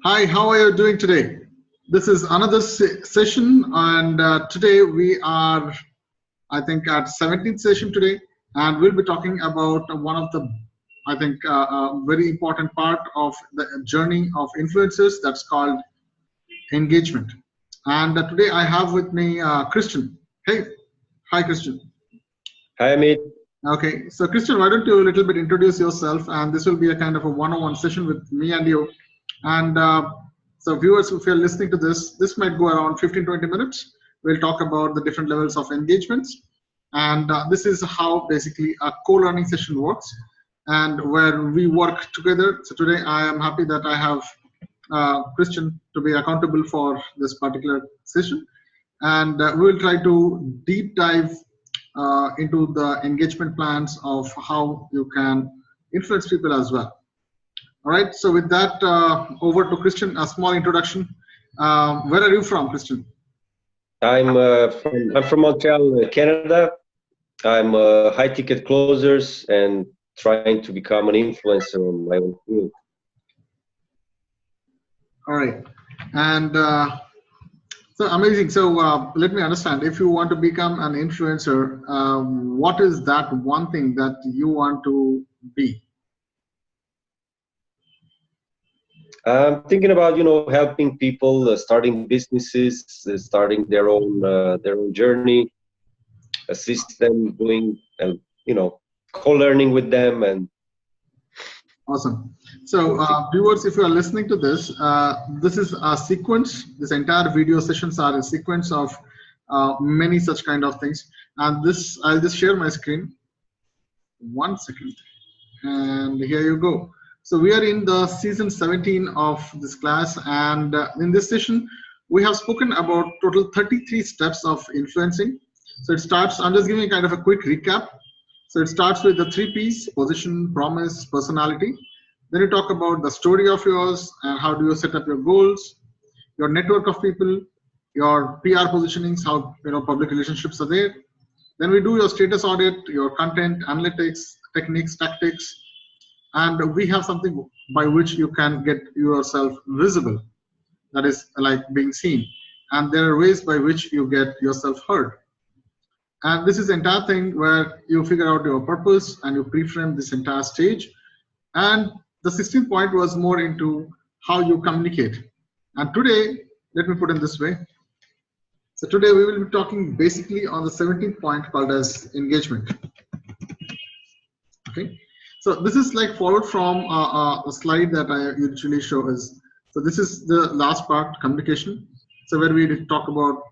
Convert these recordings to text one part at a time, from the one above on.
Hi, how are you doing today? This is another session, and today we are, I think, at 17th session today, and we'll be talking about one of the, I think, very important part of the journey of influencers. That's called engagement. And today I have with me Christian. Hey, hi, Christian. Hi, Amit. Okay, so Christian, why don't you a little bit introduce yourself, and this will be a kind of a one-on-one session with me and you. And so viewers, if you're listening to this might go around 15-20 minutes. We'll talk about the different levels of engagements. And this is how basically a co-learning session works and where we work together. So today I am happy that I have Christian to be accountable for this particular session. And we will try to deep dive into the engagement plans of how you can influence people as well. All right, so with that, over to Christian, a small introduction. Where are you from, Christian? I'm from Montreal, Canada. I'm high ticket closers and trying to become an influencer on my own field. All right, and so amazing. So let me understand. If you want to become an influencer, what is that one thing that you want to be? I'm thinking about, helping people starting businesses, starting their own journey, assist them doing, co-learning with them. And awesome. So viewers, if you are listening to this, this is a sequence. This entire video sessions are a sequence of many such kind of things. And this, I'll just share my screen. 1 second. And here you go. So we are in the season 17 of this class, and in this session we have spoken about total 33 steps of influencing. So it starts, I'm just giving kind of a quick recap. So it starts with the 3 P's: position, promise, personality. Then you talk about the story of yours and how do you set up your goals, your network of people, your PR positionings, how public relationships are there. Then we do your status audit, your content analytics, techniques, tactics. And we have something by which you can get yourself visible, that is like being seen. And there are ways by which you get yourself heard. And this is the entire thing where you figure out your purpose and you pre-frame this entire stage. And the 16th point was more into how you communicate. And today, let me put it this way. So today we will be talking basically on the 17th point called as engagement. Okay. So this is like followed from a slide that I usually show is, so this is the last part, communication. So where we did talk about,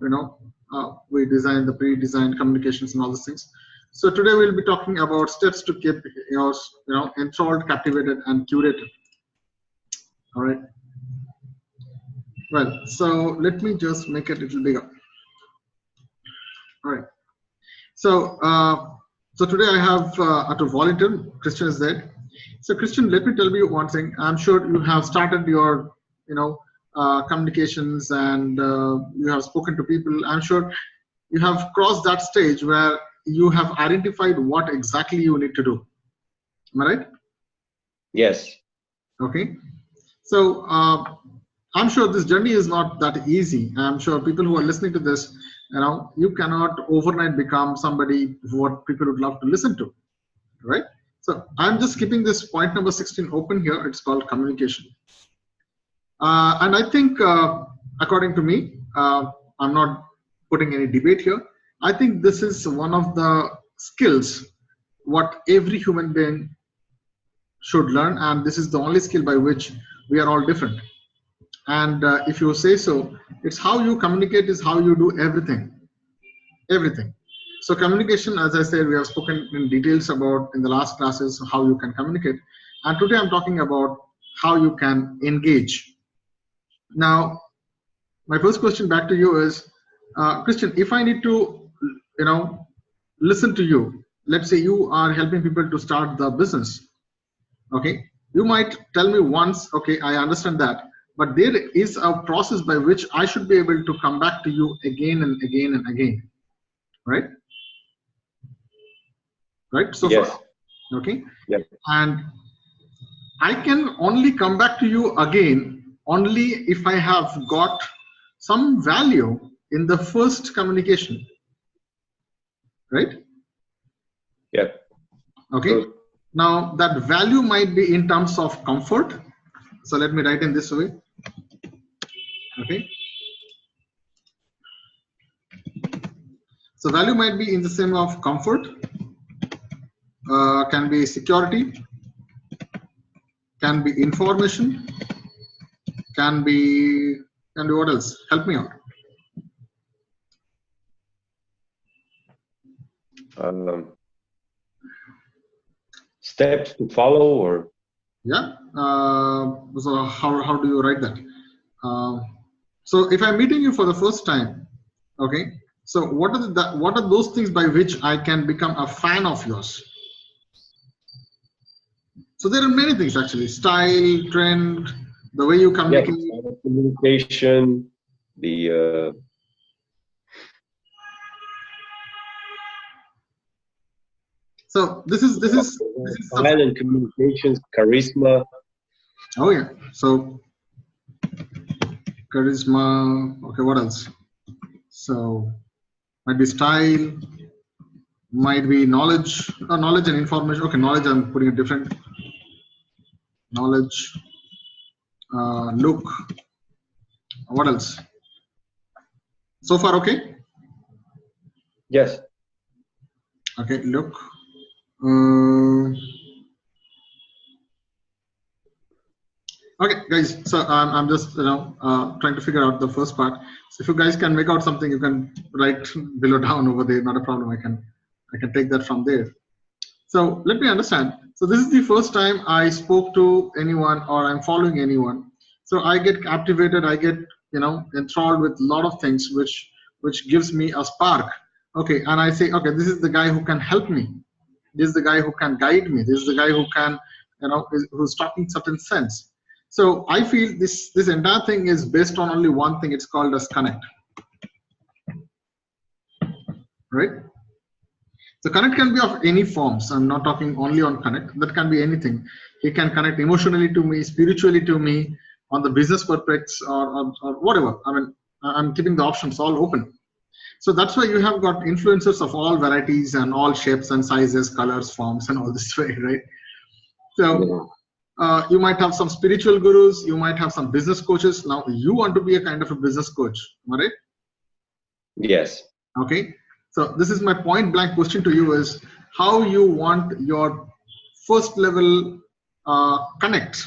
we design the pre-designed communications and all these things. So today we'll be talking about steps to keep yours, enthralled, captivated, and curated. All right. Well, so let me just make it a little bigger. All right. So, so today I have a volunteer, Christian is there. So Christian, let me tell you one thing. I'm sure you have started your, communications and you have spoken to people. I'm sure you have crossed that stage where you have identified what exactly you need to do. Am I right? yes. Okay. So I'm sure this journey is not that easy. I'm sure people who are listening to this, you cannot overnight become somebody what people would love to listen to, right? So I'm just keeping this point number 16 open here. It's called communication. And I think, according to me, I'm not putting any debate here. I think this is one of the skills what every human being should learn. And this is the only skill by which we are all different. And if you say so, it's how you communicate is how you do everything. Everything. So communication, as I said, we have spoken in details about in the last classes how you can communicate. And today I'm talking about how you can engage. Now, my first question back to you is, Christian, if I need to, listen to you, let's say you are helping people to start the business. Okay. You might tell me once, okay, I understand that. But there is a process by which I should be able to come back to you again and again and again, right? Right? So yes. far, okay? Yep. And I can only come back to you again only if I have got some value in the first communication, right? Yeah. Okay. True. Now that value might be in terms of comfort. So let me write in this way. Okay. So value might be in the same of comfort, can be security, can be information, can be what else? Help me out. Steps to follow, or Yeah. So how do you write that? So if I'm meeting you for the first time, okay. So what are those things by which I can become a fan of yours? So there are many things actually: style, trend, the way you communicate. Yeah, communication, the So this is style and communications, charisma. Oh yeah. So charisma. Okay, what else? So might be style, might be knowledge, knowledge and information. Okay, knowledge. I'm putting it different. Knowledge. Look. What else? So far, okay. Yes. Okay. Look. Okay, guys. So I'm just trying to figure out the first part. So if you guys can make out something, you can write below down over there. Not a problem. I can take that from there. So let me understand. So this is the first time I spoke to anyone or I'm following anyone. So I get captivated. I get enthralled with a lot of things, which gives me a spark. Okay, and I say, okay, this is the guy who can help me. This is the guy who can guide me. This is the guy who can, who's talking certain sense. So I feel this entire thing is based on only one thing. It's called as connect, right? So connect can be of any forms. I'm not talking only on connect. That can be anything. He can connect emotionally to me, spiritually to me, on the business perspectives, or whatever. I mean, I'm keeping the options all open. So that's why you have got influencers of all varieties and all shapes and sizes, colors, forms, and all this way, right? So you might have some spiritual gurus. You might have some business coaches. Now you want to be a kind of a business coach, am I right? Yes. Okay. So this is my point blank question to you is how you want your first level connect.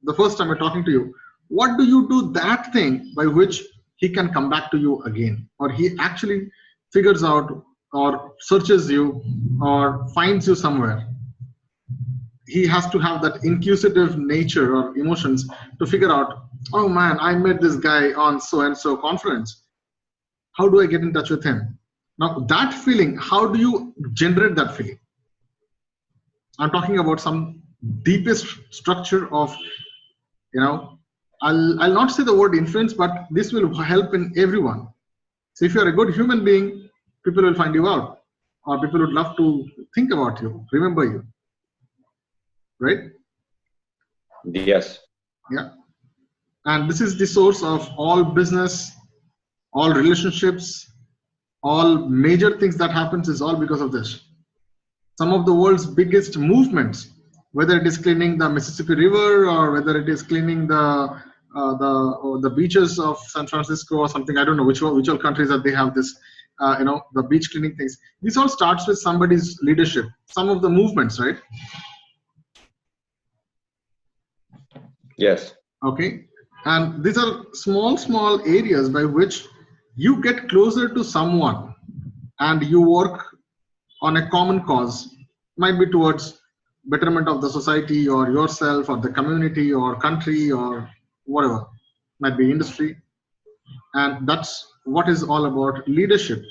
The first time I'm talking to you, what do you do that thing by which he can come back to you again, or he actually figures out or searches you or finds you somewhere? He has to have that inquisitive nature or emotions to figure out, oh man, I met this guy on so and so conference. How do I get in touch with him? Now that feeling, how do you generate that feeling? I'm talking about some deepest structure of, I'll not say the word influence, but this will help in everyone. So if you're a good human being, people will find you out, or people would love to think about you, remember you, right? Yes. Yeah. And this is the source of all business, all relationships, all major things that happens is all because of this. Some of the world's biggest movements, whether it is cleaning the Mississippi River or whether it is cleaning the beaches of San Francisco or something, I don't know which all countries that they have this, the beach cleaning things. This all starts with somebody's leadership. Some of the movements, right? Yes. Okay. And these are small areas by which you get closer to someone and you work on a common cause, might be towards betterment of the society or yourself or the community or country or whatever, might be industry. And that's what is all about leadership.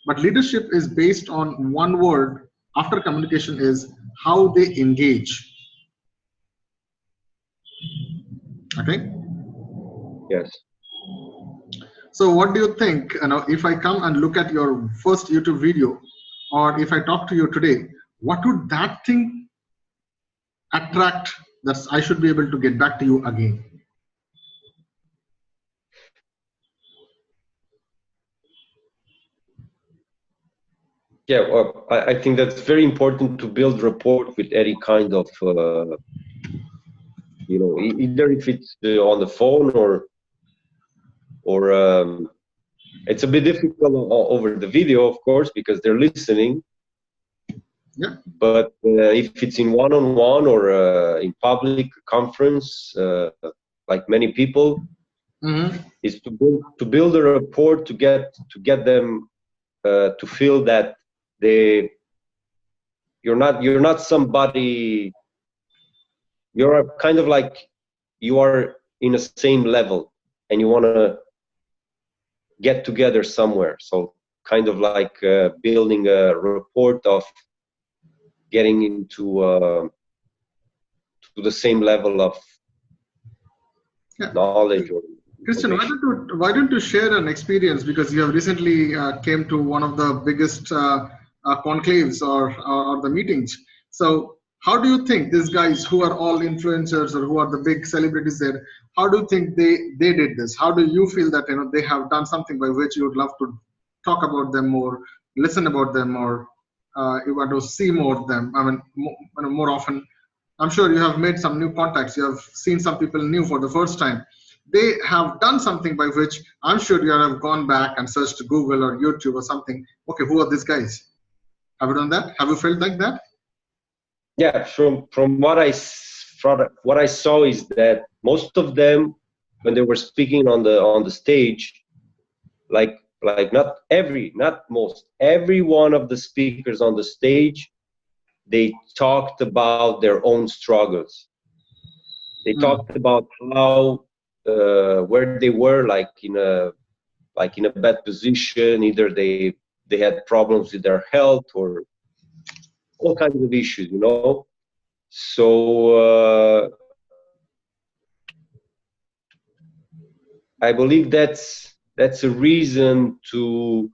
But leadership is based on one word after communication is how they engage. Okay. Yes. So what do you think, if I come and look at your first YouTube video, or if I talk to you today, what would that thing attract that I should be able to get back to you again? Yeah, well, I think that's very important to build rapport with any kind of, you know, either if it's on the phone or it's a bit difficult over the video, of course, because they're listening. Yeah. But if it's in one-on-one or in public conference, like many people, is to build a rapport, to get them to feel that you're not somebody, you're kind of like you are in the same level and you want to get together somewhere. So kind of like building a rapport of getting into to the same level of knowledge. Or Christian, why don't you share an experience, because you have recently came to one of the biggest conclaves or the meetings. So how do you think these guys who are all influencers or who are the big celebrities there, how do you think they did this? How do you feel that, you know, they have done something by which you would love to talk about them more, listen about them, or you want to see more of them? I mean, more often. I'm sure you have made some new contacts. You have seen some people new for the first time. They have done something by which I'm sure you have gone back and searched Google or YouTube or something. Okay, who are these guys? Have you done that? Have you felt like that? Yeah, from what I saw is that most of them, when they were speaking on the stage, like not most, every one of the speakers on the stage, they talked about their own struggles. They talked about how where they were, like in a bad position. Either they had problems with their health or all kinds of issues, you know. So I believe that's a reason to.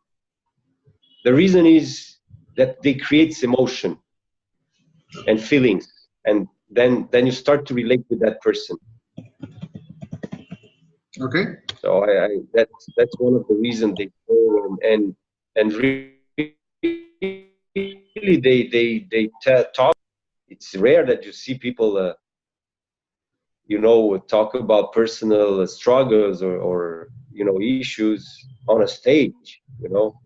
The reason is that they create emotion and feelings, and then you start to relate with that person. Okay. So that's one of the reasons they go and really they talk. It's rare that you see people you know, talk about personal struggles or you know, issues on a stage, you know.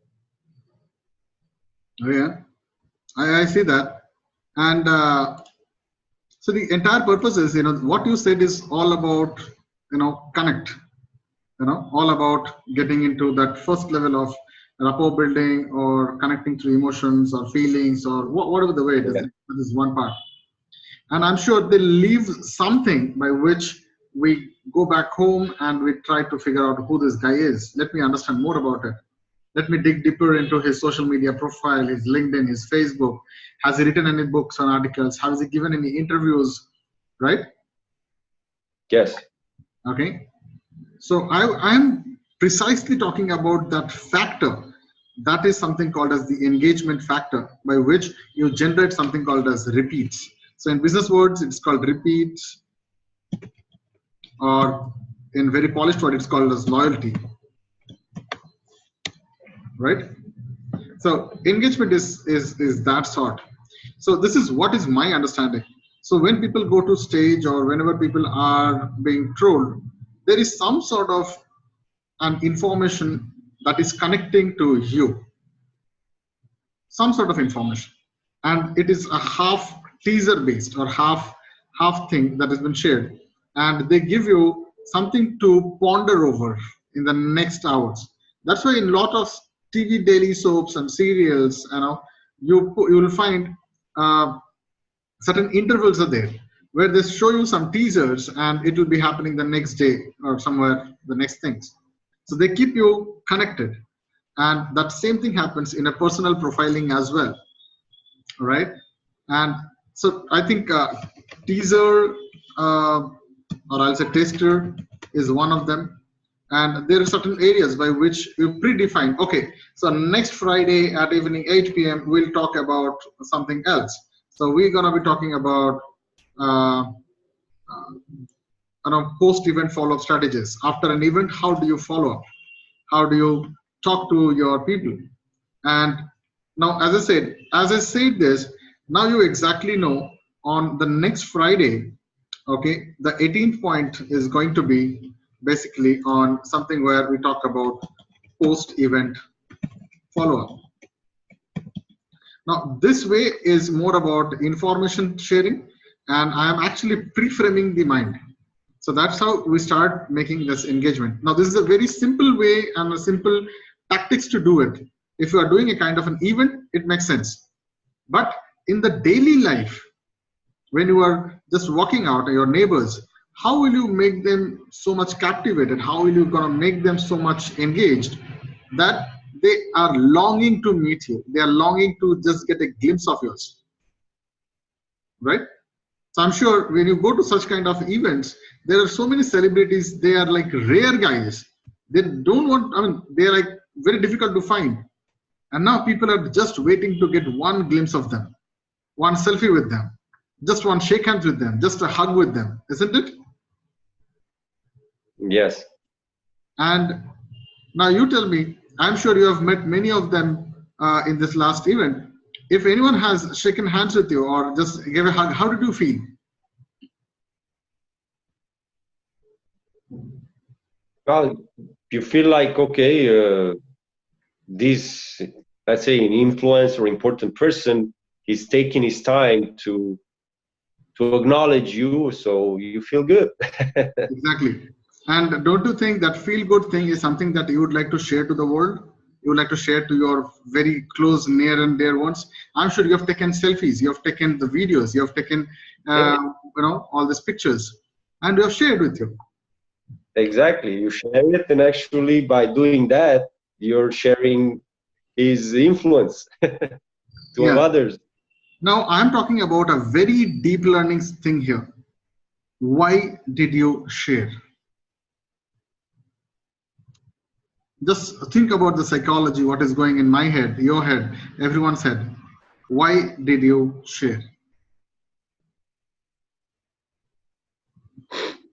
Oh, yeah, I see that. And so the entire purpose is, you know, what you said is all about, you know, connect, you know, all about getting into that first level of rapport building or connecting through emotions or feelings or whatever the way it is. Yeah. This is one part. And I'm sure they leave something by which we go back home and we try to figure out who this guy is. Let me understand more about it. Let me dig deeper into his social media profile, his LinkedIn, his Facebook. Has he written any books or articles? Has he given any interviews? Right? Yes. Okay. So I'm precisely talking about that factor. That is something called as the engagement factor, by which you generate something called as repeats. So in business words, it's called repeats, or in very polished word, it's called as loyalty. Right? So engagement is that sort. So this is what is my understanding. So when people go to stage or whenever people are being trolled, there is some sort of an information that is connecting to you, some sort of information, and it is a half teaser based or half thing that has been shared, and they give you something to ponder over in the next hours. That's why in a lot of TV daily soaps and serials, you know, you will find certain intervals are there where they show you some teasers and it will be happening the next day or somewhere the next things. So they keep you connected, and that same thing happens in a personal profiling as well. All right. And so I think teaser or I'll say taster is one of them. And there are certain areas by which you predefine. Okay, so next Friday at evening 8 p.m. we'll talk about something else. So we're gonna be talking about post-event follow-up strategies. After an event, how do you follow up? How do you talk to your people? And Now, as I said this, now you exactly know on the next Friday, okay, the 18th point is going to be basically on something where we talk about post-event follow-up. Now, this way is more about information sharing, and I am actually pre-framing the mind. So that's how we start making this engagement. Now, this is a very simple way and a simple tactics to do it. If you are doing a kind of an event, it makes sense. But in the daily life, when you are just walking out, your neighbors, how will you make them so much captivated? How will you gonna make them so much engaged that they are longing to meet you? They are longing to just get a glimpse of yours, right? So I'm sure when you go to such kind of events, there are so many celebrities. They are like rare guys. They don't want, I mean, they're like very difficult to find. And now people are just waiting to get one glimpse of them, one selfie with them, just one shake hands with them, just a hug with them, isn't it? Yes. And now you tell me, I'm sure you have met many of them in this last event. If anyone has shaken hands with you or just gave a hug, how did you feel? Well, you feel like, okay, this, let's say, an influencer or important person, he's taking his time to acknowledge you, so you feel good. Exactly. And don't you think that feel good thing is something that you would like to share to the world? You would like to share to your very close, near and dear ones? I'm sure you have taken selfies, you have taken the videos, you have taken, you know, all these pictures, and you have shared with you. Exactly. You share it, and actually by doing that, you're sharing his influence to others. Now, I'm talking about a very deep learning thing here. Why did you share? Just think about the psychology, what is going in my head, your head, everyone's head. Why did you share?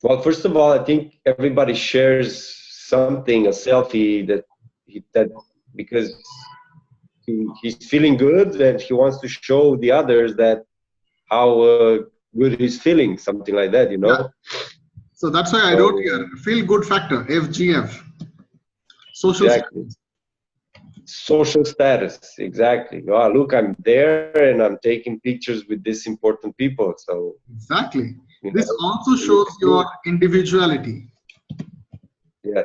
Well, first of all, I think everybody shares something, a selfie that because he's feeling good and he wants to show the others that how good he's feeling, something like that, you know. Yeah. So that's why I wrote here, feel good factor, FGF. Social status. Social status, exactly. Oh, look, I'm there and I'm taking pictures with these important people. So exactly. This also shows your individuality. Yeah.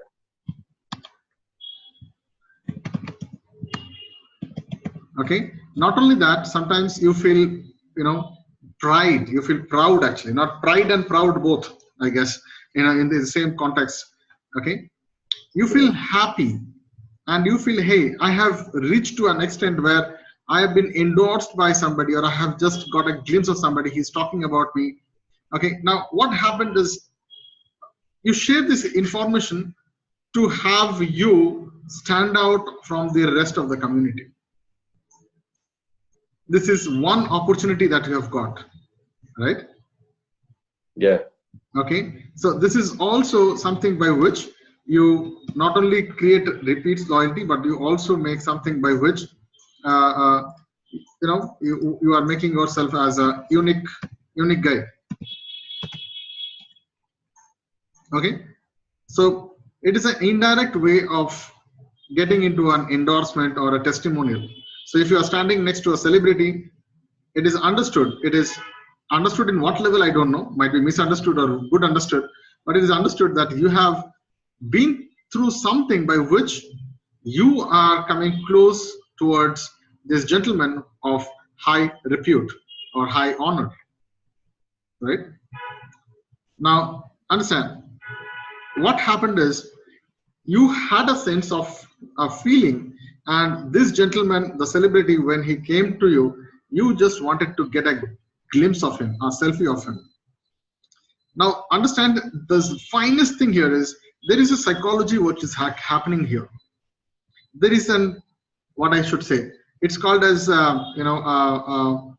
Okay. Not only that, sometimes you feel, you know, pride. You feel proud, actually, not pride and proud both, I guess, you know, in the same context. Okay. You feel happy. And you feel, hey, I have reached to an extent where I have been endorsed by somebody, or I have just got a glimpse of somebody. He's talking about me. Okay, now what happened is you share this information to have you stand out from the rest of the community. This is one opportunity that you have got, right? Yeah. Okay, so this is also something by which you not only create repeats loyalty, but you also make something by which you know, you are making yourself as a unique guy. Okay, so it is an indirect way of getting into an endorsement or a testimonial. So if you are standing next to a celebrity, it is understood. It is understood in what level, I don't know, might be misunderstood or good understood, but it is understood that you have been through something by which you are coming close towards this gentleman of high repute or high honor, right? Now, understand, what happened is you had a sense of a feeling, and this gentleman, the celebrity, when he came to you, you just wanted to get a glimpse of him, a selfie of him. Now, understand, the finest thing here is there is a psychology which is happening here. There is an, what I should say, it's called as you know,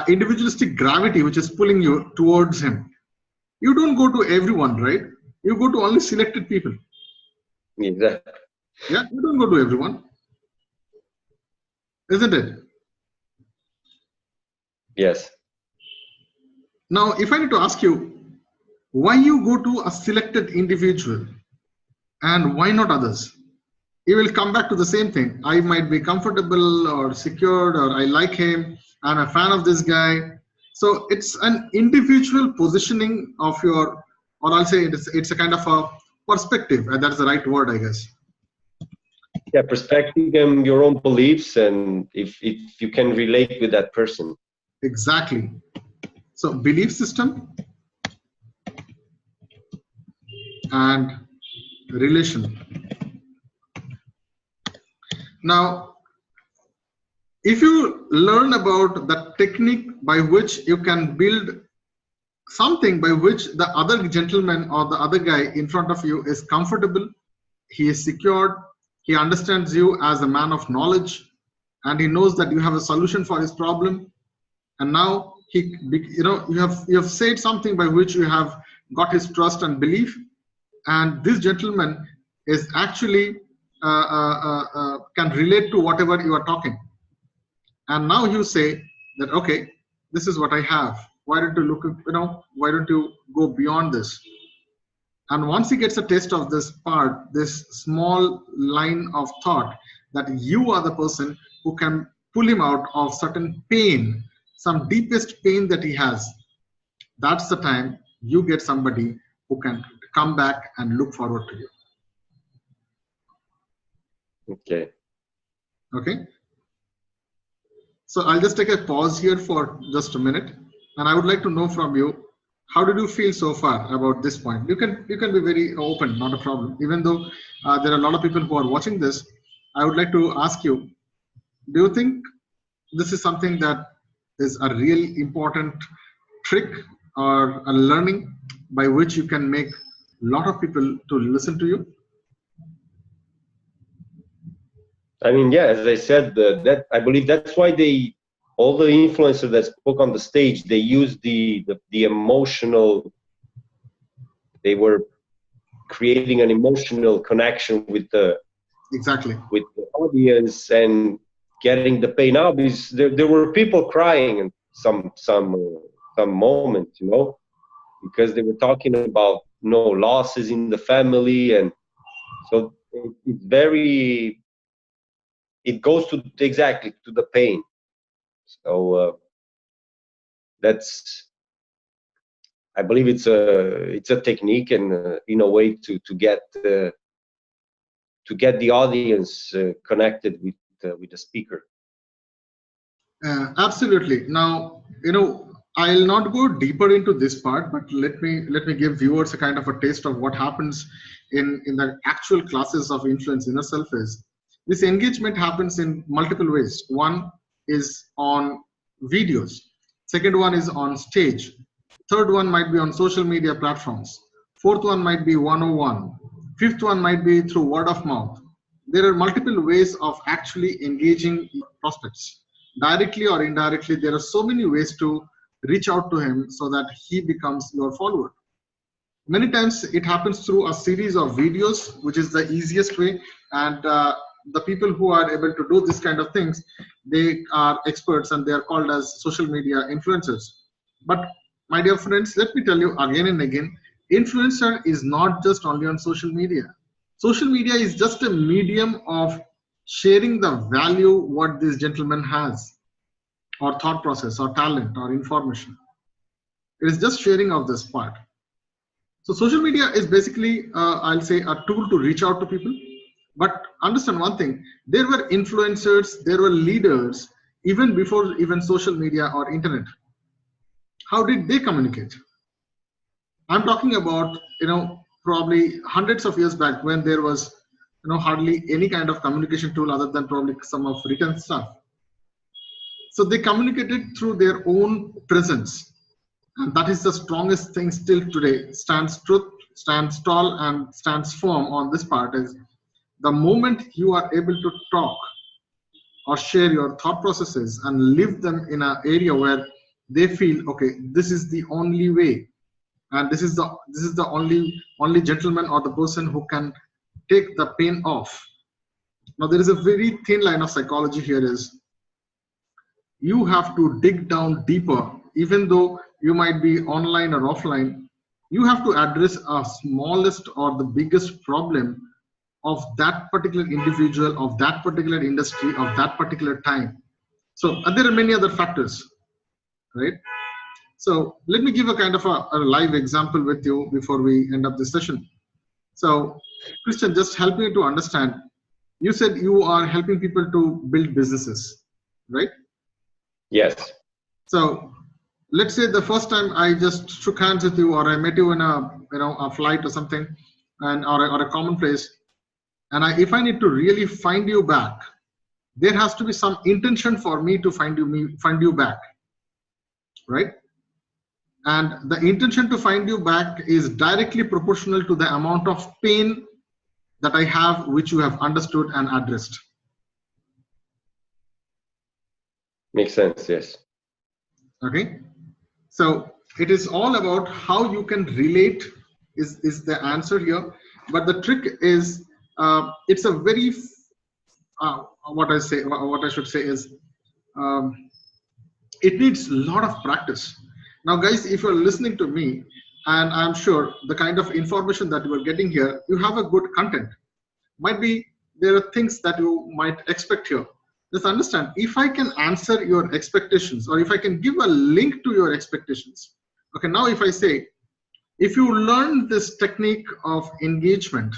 individualistic gravity, which is pulling you towards him. You don't go to everyone, right? You go to only selected people. Exactly. Yeah, you don't go to everyone, isn't it? Yes. Now, if I need to ask you, why you go to a selected individual and why not others? You will come back to the same thing. I might be comfortable or secured, or I like him, I'm a fan of this guy. So it's an individual positioning of your, or I'll say it's a kind of a perspective, and that's the right word, I guess. Yeah, perspective and your own beliefs, and if you can relate with that person. Exactly. So belief system and relation. Now, if you learn about the technique by which you can build something by which the other gentleman or the other guy in front of you is comfortable, he is secured, he understands you as a man of knowledge, and he knows that you have a solution for his problem, and now you have said something by which you have got his trust and belief, and this gentleman is actually can relate to whatever you are talking. And now you say that, okay, this is what I have. Why don't you look, why don't you go beyond this? And once he gets a taste of this part, this small line of thought that you are the person who can pull him out of certain pain, some deepest pain that he has, that's the time you get somebody who can come back and look forward to you. Okay. Okay. So I'll just take a pause here for just a minute, and I would like to know from you, how did you feel so far about this point? You can be very open, not a problem. Even though there are a lot of people who are watching this, I would like to ask you, do you think this is something that is a really important trick or a learning by which you can make a lot of people to listen to you? I mean, yeah, as I said, that I believe that's why all the influencers that spoke on the stage, they used the emotional. They were creating an emotional connection with the audience and getting the pain out. Because there were people crying in some moments, because they were talking about losses in the family, and so it's very. It goes exactly to the pain. So I believe it's a technique and in a way to get the audience connected with the speaker. Absolutely. Now, I'll not go deeper into this part, but let me give viewers a kind of a taste of what happens in the actual classes of influence inner self. Is this engagement happens in multiple ways. One is on videos, second one is on stage, third one might be on social media platforms, fourth one might be 101, fifth one might be through word of mouth. There are multiple ways of actually engaging prospects, directly or indirectly. There are so many ways to reach out to him so that he becomes your follower. Many times it happens through a series of videos, which is the easiest way, and the people who are able to do this kind of things, they are experts and they are called as social media influencers. But my dear friends, let me tell you again and again, influencer is not just only on social media. Social media is just a medium of sharing the value what this gentleman has, or thought process, or talent, or information. It is just sharing of this part. So social media is basically, I'll say, a tool to reach out to people. But understand one thing, there were influencers, there were leaders, even before even social media or internet. How did they communicate? I'm talking about, probably hundreds of years back, when there was, hardly any kind of communication tool other than probably some of written stuff. So they communicated through their own presence. And that is the strongest thing still today. Stands truth, stands tall, and stands firm on this part is the moment you are able to talk or share your thought processes and live them in an area where they feel, okay, this is the only way, and this is the only gentleman or the person who can take the pain off. Now there is a very thin line of psychology here. Is you have to dig down deeper. Even though you might be online or offline, you have to address a smallest or the biggest problem of that particular individual, of that particular industry, of that particular time. So there are many other factors, right? So let me give a kind of a live example with you before we end up this session. So Christian, just help me to understand. You said you are helping people to build businesses, right? Yes. So let's say the first time I just shook hands with you, or I met you in a flight or something, and or a common place, and if I need to really find you back, there has to be some intention for me to find you back, right? And the intention to find you back is directly proportional to the amount of pain that I have, which you have understood and addressed. Makes sense, yes. Okay, so it is all about how you can relate is the answer here. But the trick is, it's a very what I should say is, it needs a lot of practice. Now guys, if you're listening to me, and I'm sure the kind of information that you are getting here, you have a good content. Might be there are things that you might expect here. Just understand, if I can answer your expectations, or if I can give a link to your expectations. Okay, now if I say, if you learn this technique of engagement,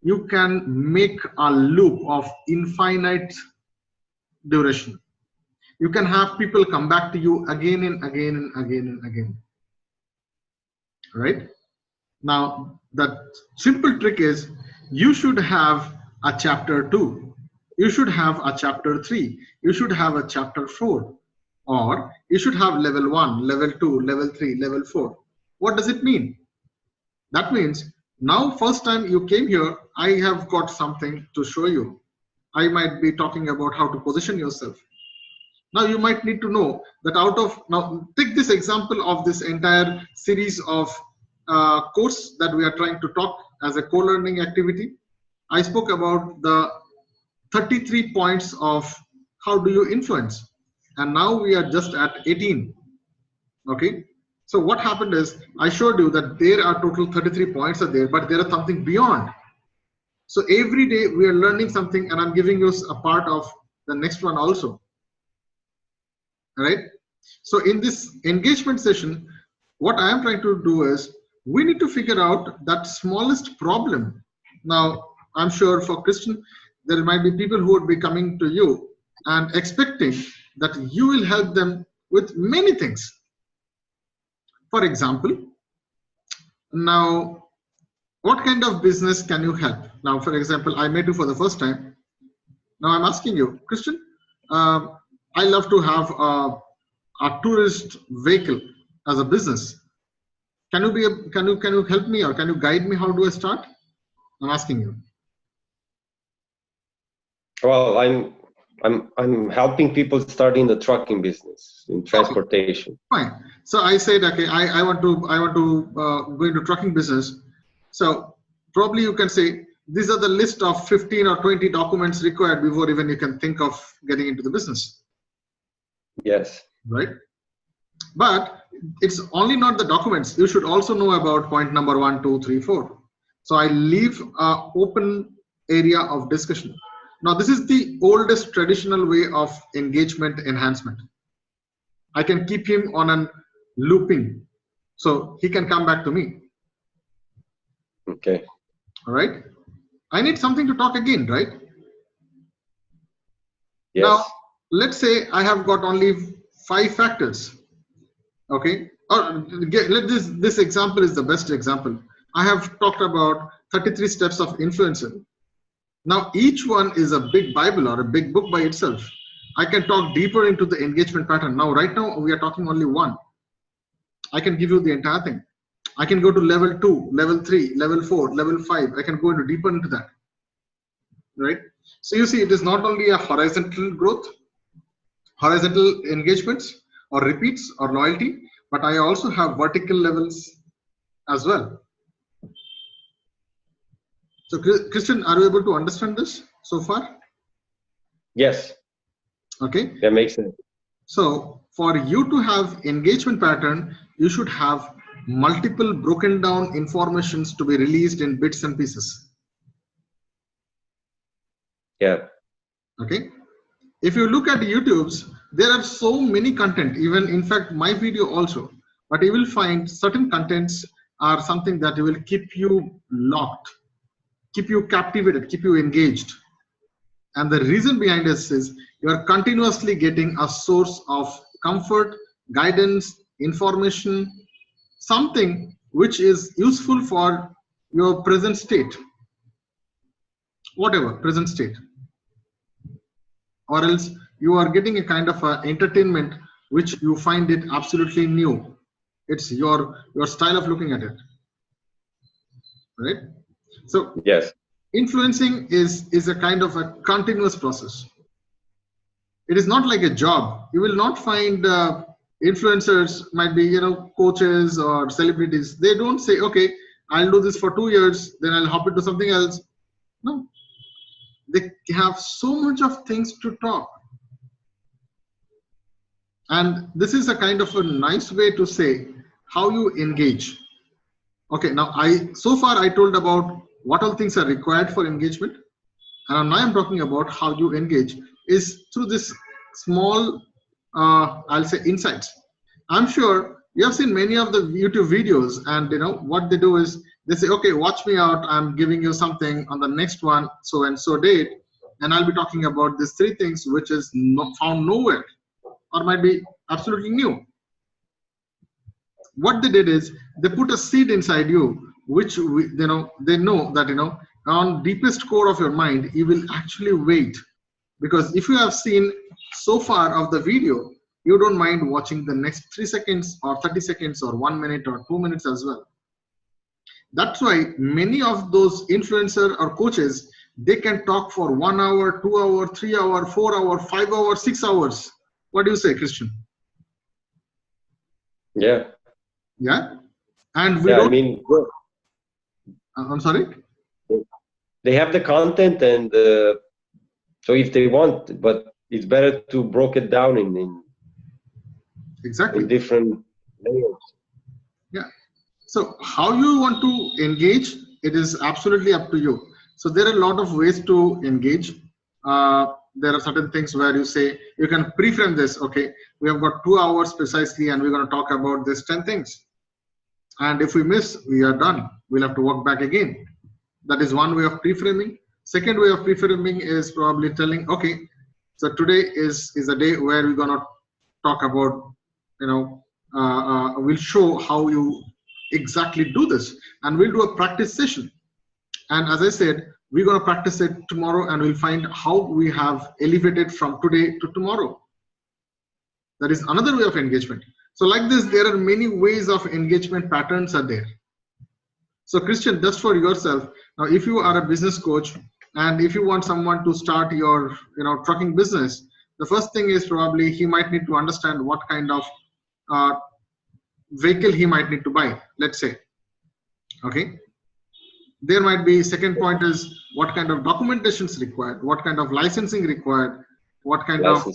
you can make a loop of infinite duration. You can have people come back to you again and again and again and again, right? Now, the simple trick is, you should have a chapter 2, you should have a chapter 3, you should have a chapter 4, or you should have level 1, level 2, level 3, level 4. What does it mean? That means, now first time you came here, I have got something to show you. I might be talking about how to position yourself. Now you might need to know that now take this example of this entire series of course that we are trying to talk as a co-learning activity. I spoke about the 33 points of how do you influence, and now we are just at 18. Okay, so what happened is, I showed you that there are total 33 points are there, but there are something beyond. So every day we are learning something, and I'm giving you a part of the next one also. Right? So in this engagement session, what I am trying to do is, we need to figure out that smallest problem. Now, I'm sure for Christian, there might be people who would be coming to you and expecting that you will help them with many things. For example, now, what kind of business can you help? Now, for example, I met you for the first time. Now I'm asking you, Christian, I love to have a tourist vehicle as a business. Can you help me, or can you guide me? How do I start? I'm asking you. Well, I'm helping people starting the trucking business in transportation. Okay, fine. So I said, okay, I want to go into trucking business. So probably you can say, these are the list of 15 or 20 documents required before even you can think of getting into the business. Yes. Right? But it's only not the documents. You should also know about point number 1, 2, 3, 4. So I leave an open area of discussion. Now, this is the oldest traditional way of engagement enhancement. I can keep him on a looping, so he can come back to me. Okay. All right. I need something to talk again, right? Yes. Now, let's say I have got only 5 factors. Okay. Or this example is the best example. I have talked about 33 steps of influencer. Now, each one is a big Bible or a big book by itself. I can talk deeper into the engagement pattern. Now, right now, we are talking only 1. I can give you the entire thing. I can go to level 2, level 3, level 4, level 5. I can go into deeper into that. Right? So you see, it is not only a horizontal growth, horizontal engagements or repeats or loyalty, but I also have vertical levels as well. So Christian, are you able to understand this so far? Yes. Okay. That makes sense. So for you to have engagement pattern, you should have multiple broken down informations to be released in bits and pieces. Yeah. Okay. If you look at YouTube's, there are so many content, even in fact my video also, but you will find certain contents are something that will keep you locked, keep you captivated, keep you engaged. And the reason behind this is you are continuously getting a source of comfort, guidance, information, something which is useful for your present state, whatever present state, or else you are getting a kind of entertainment which you find it absolutely new. It's your style of looking at it, right? So Yes. influencing is a kind of a continuous process. It is not like a job. You will not find influencers might be, you know, coaches or celebrities. They don't say, okay, I'll do this for 2 years, then I'll hop into something else. No, they have so much of things to talk. And this is a kind of a nice way to say how you engage. Okay, now so far I told about what all things are required for engagement. And now I'm talking about how you engage is through this small, I'll say, insights. I'm sure you have seen many of the YouTube videos, and you know what they do is they say, okay, watch me out. I'm giving you something on the next one, so and so date, and I'll be talking about these 3 things which is not found nowhere or might be absolutely new. What they did is they put a seed inside you, which they know that, you know, on deepest core of your mind, you will actually wait, because if you have seen so far of the video, you don't mind watching the next 3 seconds or 30 seconds or 1 minute or 2 minutes as well. That's why many of those influencer or coaches, they can talk for 1 hour, 2 hour, 3 hour, 4 hour, 5 hour, 6 hours. What do you say, Christian? Yeah. Yeah. And we Yeah, don't. I mean, I'm sorry. they have the content, and so if they want, but it's better to break it down in Exactly. different layers. Yeah. So how you want to engage, it is absolutely up to you. So there are a lot of ways to engage. There are certain things where you say you can pre-frame this. Okay, we have got 2 hours precisely, and we're going to talk about this 10 things. And if we miss, we are done. We'll have to walk back again. That is one way of pre-framing. Second way of pre-framing is probably telling, okay, so today is a day where we're going to talk about, you know, we'll show how you exactly do this, and we'll do a practice session. And as I said, we're going to practice it tomorrow, and we'll find how we have elevated from today to tomorrow. That is another way of engagement. So like this, there are many ways of engagement patterns are there. So Christian, just for yourself, now if you are a business coach and if you want someone to start your, you know, trucking business, the first thing is probably he might need to understand what kind of vehicle he might need to buy, let's say. Okay. There might be second point is what kind of documentation is required, what kind of licensing required, what kind of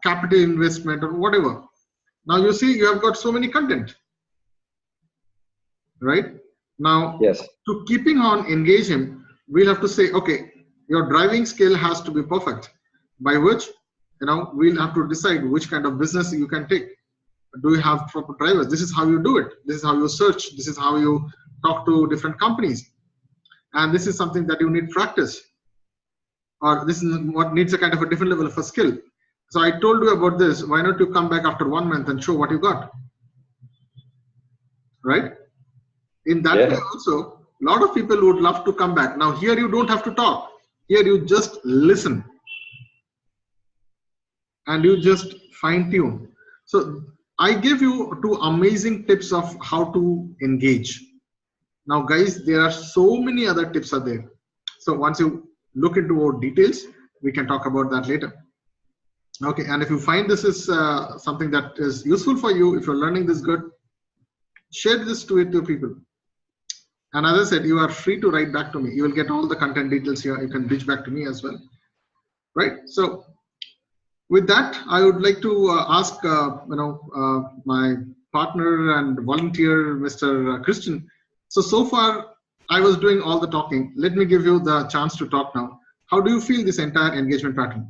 capital investment or whatever. Now you see you have got so many content, right? Now to keeping on engaging, we'll have to say, okay, your driving skill has to be perfect, by which, you know, we'll have to decide which kind of business you can take. Do you have proper drivers? This is how you do it. This is how you search. This is how you talk to different companies. And this is something that you need practice, or this is what needs a kind of a different level of a skill. So I told you about this. Why not you come back after 1 month and show what you got, right? In that way also, a lot of people would love to come back. Now here you don't have to talk. Here you just listen and you just fine tune. So I gave you 2 amazing tips of how to engage. Now guys, there are so many other tips are there. So once you look into more details, we can talk about that later. Okay, and if you find this is something that is useful for you, if you're learning this good, share this to it to people. And as I said, you are free to write back to me. You will get all the content details here. You can reach back to me as well, right? So With that, I would like to ask my partner and volunteer, Mr. Christian. So far, I was doing all the talking. Let me give you the chance to talk now. How do you feel this entire engagement pattern?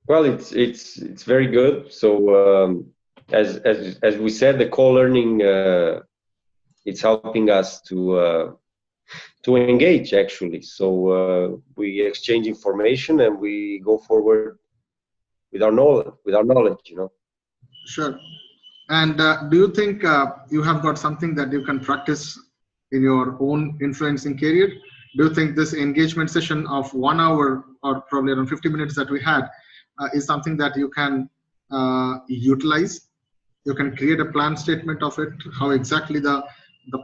Well, it's very good. So as we said, the co-learning it's helping us to engage actually. So we exchange information and we go forward with our knowledge, you know. Sure. And do you think you have got something that you can practice in your own influencing career? Do you think this engagement session of 1 hour or probably around 50 minutes that we had is something that you can utilize? You can create a plan statement of it, how exactly the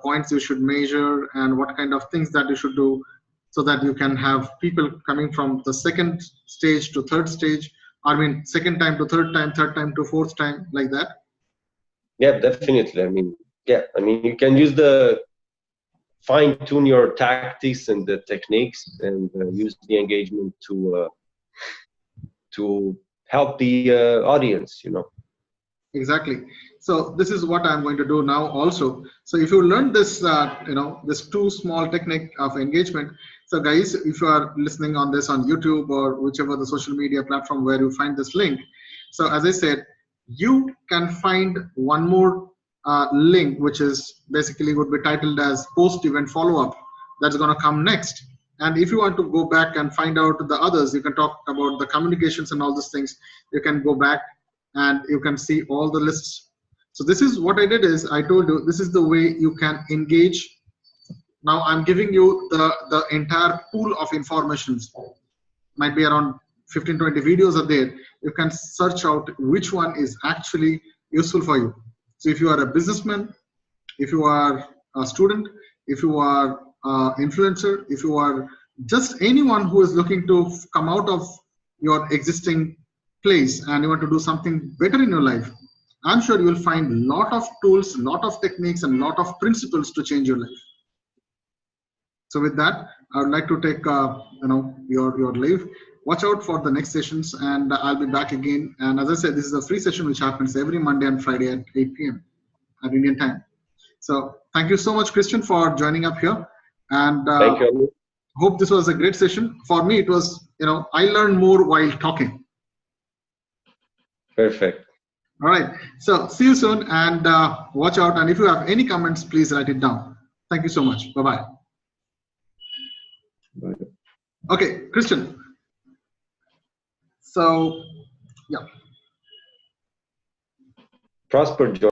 points you should measure and what kind of things that you should do, so that you can have people coming from the second stage to third stage, I mean second time to third time to fourth time, like that. Yeah, definitely. I mean, yeah, I mean, you can use the fine-tune your tactics and the techniques, and use the engagement to help the audience, you know. Exactly. So this is what I'm going to do now also. So if you learn this, this two small technique of engagement. So guys, if you are listening on this on YouTube or whichever the social media platform where you find this link. So as I said, you can find one more link, which is basically would be titled as post-event follow-up. That's going to come next. And if you want to go back and find out the others, you can talk about the communications and all these things. You can go back and you can see all the lists. So this is what I did is I told you this is the way you can engage. Now I'm giving you the entire pool of informations. Might be around 15-20 videos are there. You can search out which one is actually useful for you. So if you are a businessman, if you are a student, if you are an influencer, if you are just anyone who is looking to come out of your existing place and you want to do something better in your life, I'm sure you will find a lot of tools, lot of techniques, and lot of principles to change your life. So with that, I would like to take your leave. Watch out for the next sessions, and I'll be back again. And as I said, this is a free session which happens every Monday and Friday at 8 p.m. at Indian time. So thank you so much, Christian, for joining up here. And thank you. Hope this was a great session. For me, it was, I learned more while talking. Perfect. All right. So see you soon, and watch out. And if you have any comments, please write it down. Thank you so much. Bye-bye. Bye. Okay, Christian. So, yeah. Prosper, Joy.